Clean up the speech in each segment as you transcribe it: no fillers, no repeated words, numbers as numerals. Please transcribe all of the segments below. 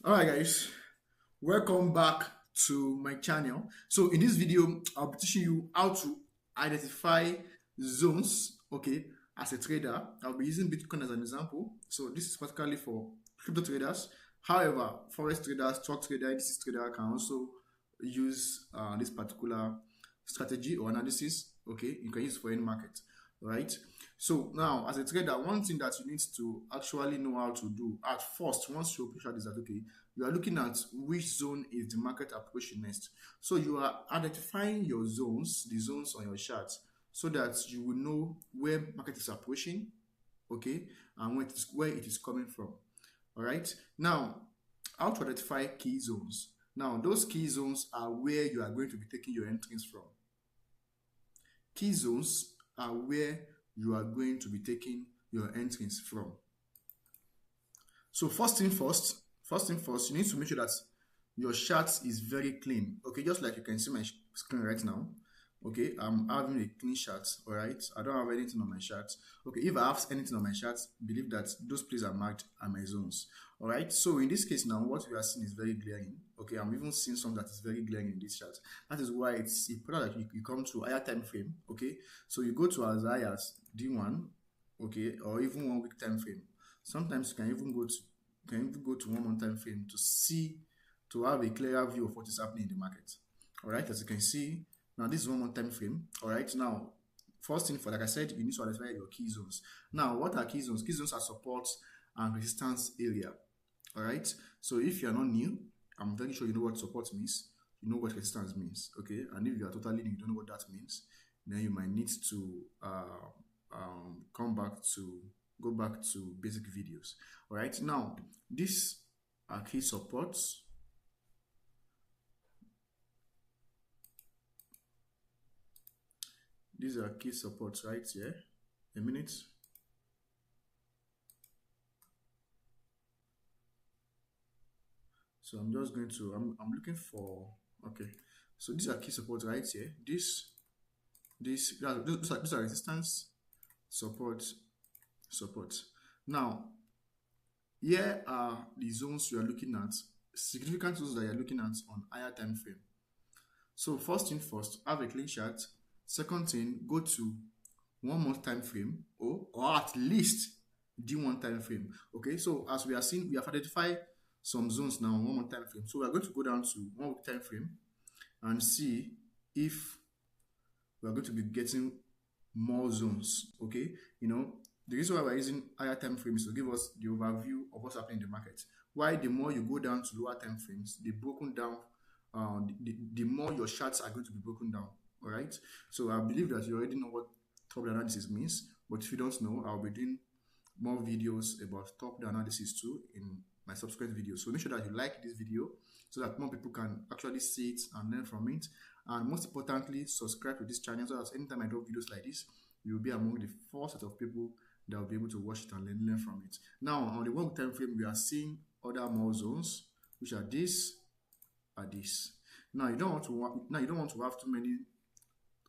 Alright guys, welcome back to my channel. So in this video, I'll be teaching you how to identify zones, okay, as a trader. I'll be using Bitcoin as an example. So this is particularly for crypto traders. However, forex traders, stock trader, indices trader can also use this particular strategy or analysis, okay. You can use it for any market, right? So now, as a trader, one thing that you need to actually know how to do at first, once you appreciate is that, okay, you are looking at which zone is the market approaching next. So you are identifying your zones, the zones on your chart, so that you will know where market is approaching, okay, and where it is coming from. All right. Now, how to identify key zones? Now, those key zones are where you are going to be taking your entries from. Key zones are where you are going to be taking your entries from. So first thing first, you need to make sure that your chart is very clean. Okay, just like you can see my screen right now. Okay, I'm having a clean chart. All right, I don't have anything on my chart. Okay, if I have anything on my chart, believe that those places are marked as my zones. All right, so in this case now, what we are seeing is very glaring. Okay, I'm even seeing some that is very glaring in this chart. That is why it's important that you come to higher time frame. Okay, so you go to as high as D1, okay, or even 1 week time frame. Sometimes you can even go to 1 month time frame to have a clearer view of what is happening in the market. All right, as you can see, now this is 1 month time frame. All right, now first thing, like I said, you need to identify your key zones. Now, what are key zones? Key zones are support and resistance area. All right, so if you are not new, I'm very sure you know what support means. You know what resistance means. Okay, and if you are totally new, you don't know what that means, then you might need to go back to basic videos. All right, now these are key supports. These are key supports right here. A minute. So I'm just going to, I'm looking for, okay. So these are key supports right here. These are resistance, support. Now, here are the zones you are looking at, significant zones that you are looking at on higher time frame. So first thing first, have a clean chart. Second thing, go to 1 month time frame or at least D1 time frame. Okay, so as we are seeing, we have identified some zones now on 1 month time frame. So we are going to go down to 1 week time frame and see if we are going to be getting more zones. Okay, you know, the reason why we're using higher time frames is to give us the overview of what's happening in the market. Why the more you go down to lower time frames, the broken down, the more your charts are going to be broken down. All right. So I believe that you already know what top down analysis means, but if you don't know, I'll be doing more videos about top down analysis too in my subsequent videos. So make sure that you like this video so that more people can actually see it and learn from it. And most importantly, subscribe to this channel so that anytime I drop videos like this, you'll be among the first set of people that will be able to watch it and learn from it. Now, on the 1 week time frame, we are seeing other more zones, which are this, Now you don't want to have too many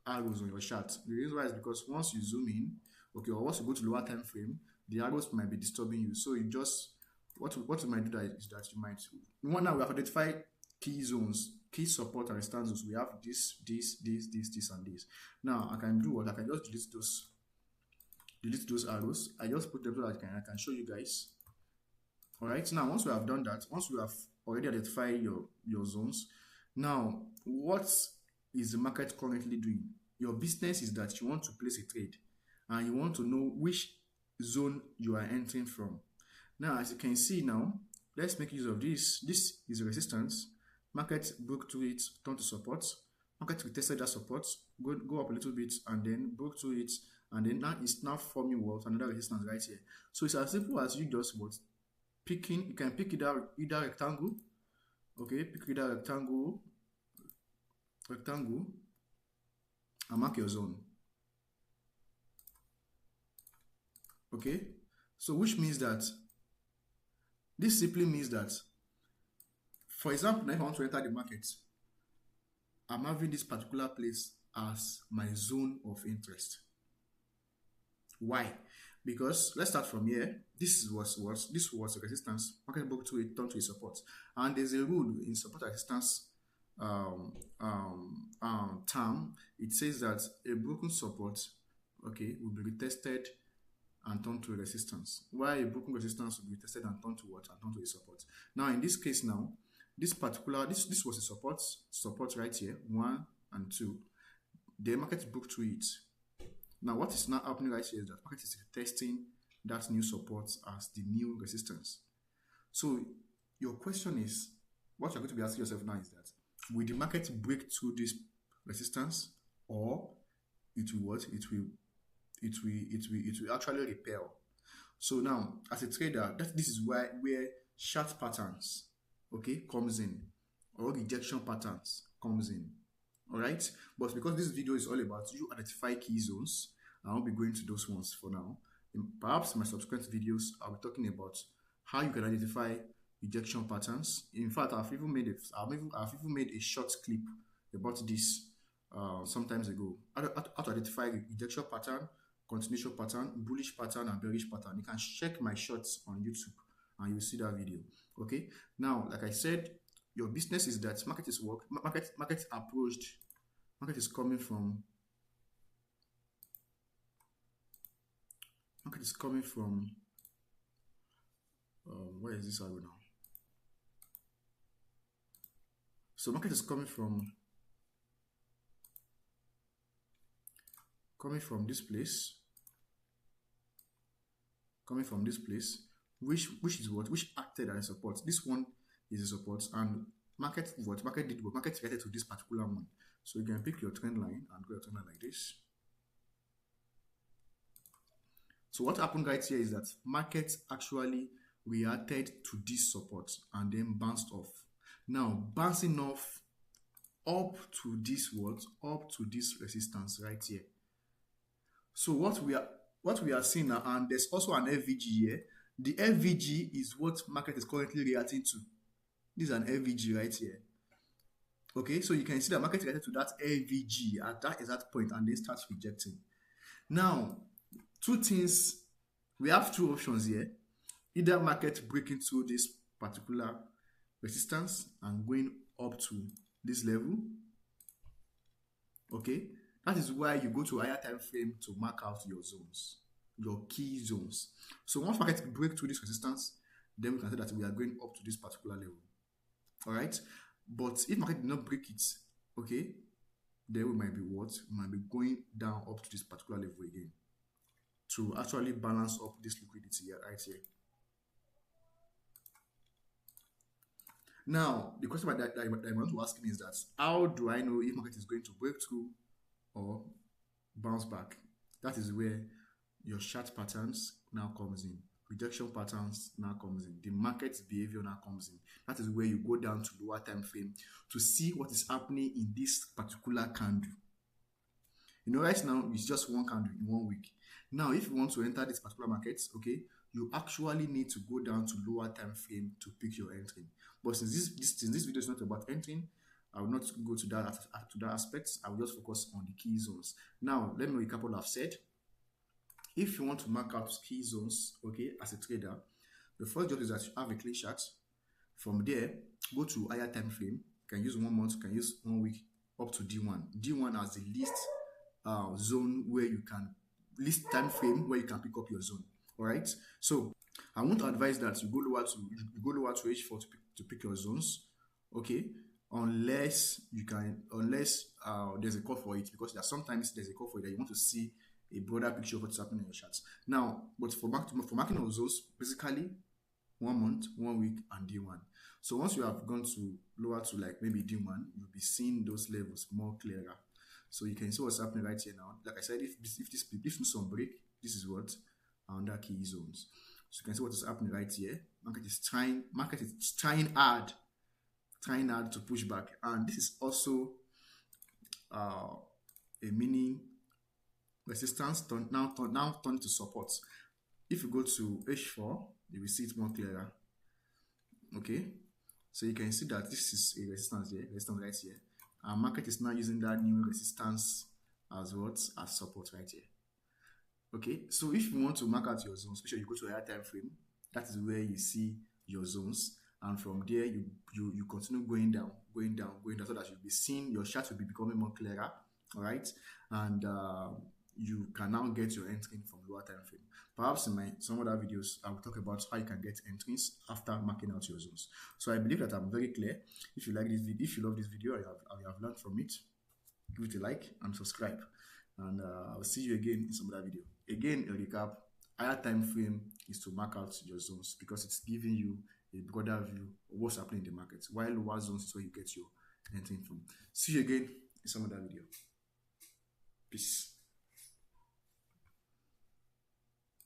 arrows on your chart. The reason why is because once you zoom in, okay, or once you go to lower time frame, the arrows might be disturbing you. So you just what you might do is that you might now we have identified key zones, key support and resistance zones. We have this, and this. Now I can do what I can just delete those arrows. I just put them so that I can show you guys. All right. Now once we have done that, once we have already identified your zones, now what is the market currently doing? Your business is that you want to place a trade and you want to know which zone you are entering from. Now, as you can see now, let's make use of this. This is resistance. Market broke through it, turned to support. Market retested that support, go up a little bit, and then broke through it, and then now it's now forming what another resistance right here. So it's as simple as you just what picking. You can pick either rectangle. Okay, pick either rectangle, and mark your zone. Okay, so which means that this simply means that, for example, if I want to enter the market, I'm having this particular place as my zone of interest. Why? Because let's start from here. This was a resistance. Market broke to it, turned to a support, and there's a rule in support resistance term. It says that a broken support, okay, will be retested and turn to a resistance. Why a broken resistance will be tested and turn to what? And turn to a support. Now, in this case now, this was a support right here, 1 and 2. The market broke through it. Now, what is now happening right here is that market is testing that new support as the new resistance. So, your question is, what you're going to be asking yourself now is that, will the market break through this resistance, or it will what? It will actually repel. So now, as a trader, this is where short patterns, okay, comes in, or rejection patterns comes in. All right, but because this video is all about you identify key zones, I won't be going to those ones for now. Perhaps in my subsequent videos, I'll be talking about how you can identify rejection patterns. In fact, I've even made a short clip about this some times ago. How to identify rejection pattern, continuation pattern, bullish pattern, and bearish pattern. You can check my shorts on YouTube and you'll see that video. Okay. Now, like I said, your business is that market is approached. Market is coming from. Market is coming from. Where is this arrow now? So market is coming from this place. Coming from this place, which is what? Which acted as a support. This one is a support, and market did what? Market related to this particular one. So you can pick your trend line and go your trend line like this. So what happened right here is that market actually reacted to this support and then bounced off. Now bouncing off up to this what? Up to this resistance right here. So what we are seeing now, and there's also an FVG here. The FVG is what market is currently reacting to. This is an FVG right here. Okay, so you can see that market reacted to that FVG at that exact point and then starts rejecting. Now, two things. We have two options here. Either market breaking through this particular resistance and going up to this level. Okay, that is why you go to higher time frame to mark out your zones, your key zones. So once market break through this resistance, then we can say that we are going up to this particular level. All right, but if market did not break it, okay, then we might be what? We might be going down up to this particular level again to actually balance up this liquidity here, right here. Now, the question that I want to ask is that, how do I know if market is going to break through or bounce back? That is where your short patterns now comes in. Rejection patterns now comes in. The market's behavior now comes in. That is where you go down to lower time frame to see what is happening in this particular candle. You know, right now it's just one candle in 1 week. Now, if you want to enter this particular market, okay, you actually need to go down to lower time frame to pick your entry. But since this video is not about entering, I will not go to that aspect. I will just focus on the key zones. Now, let me recap what I've said. If you want to mark out key zones, okay, as a trader, the first job is that you have a clean chart. From there, go to higher time frame. You can use 1 month, you can use 1 week, up to D1. D1 has the least zone where you can, least time frame where you can pick up your zone. All right. So I want to advise that you go lower to H4 to pick your zones. Okay. Unless there's a call for it, because sometimes there's a call for it that you want to see a broader picture of what's happening in your charts. Now, but for marking of zones, basically 1 month, 1 week, and D1. So once you have gone to lower to like maybe D1, you'll be seeing those levels more clearer. So you can see what's happening right here now. Like I said, if this some break, this is what under key zones. So you can see what is happening right here. Market is trying hard to push back, and this is also a mini resistance now turned to support. If you go to H4, you will see it more clearer. Okay, so you can see that this is a resistance here, resistance right here. Our market is now using that new resistance as what? As support right here. Okay, so if you want to mark out your zones, make sure you go to a higher time frame. That is where you see your zones, and from there you continue going down, going down, going down, so that you'll be seeing your chart will be becoming more clearer. All right, and you can now get your entry from lower time frame. Perhaps in my some other videos, I will talk about how you can get entries after marking out your zones. So I believe that I'm very clear. If you like this video, if you love this video, I have learned from it, give it a like and subscribe. And I'll see you again in some other video. Again, a recap: higher time frame is to mark out your zones because it's giving you a broader view of what's happening in the market, while lower zones is where you get your entry from. See you again in some other video. Peace.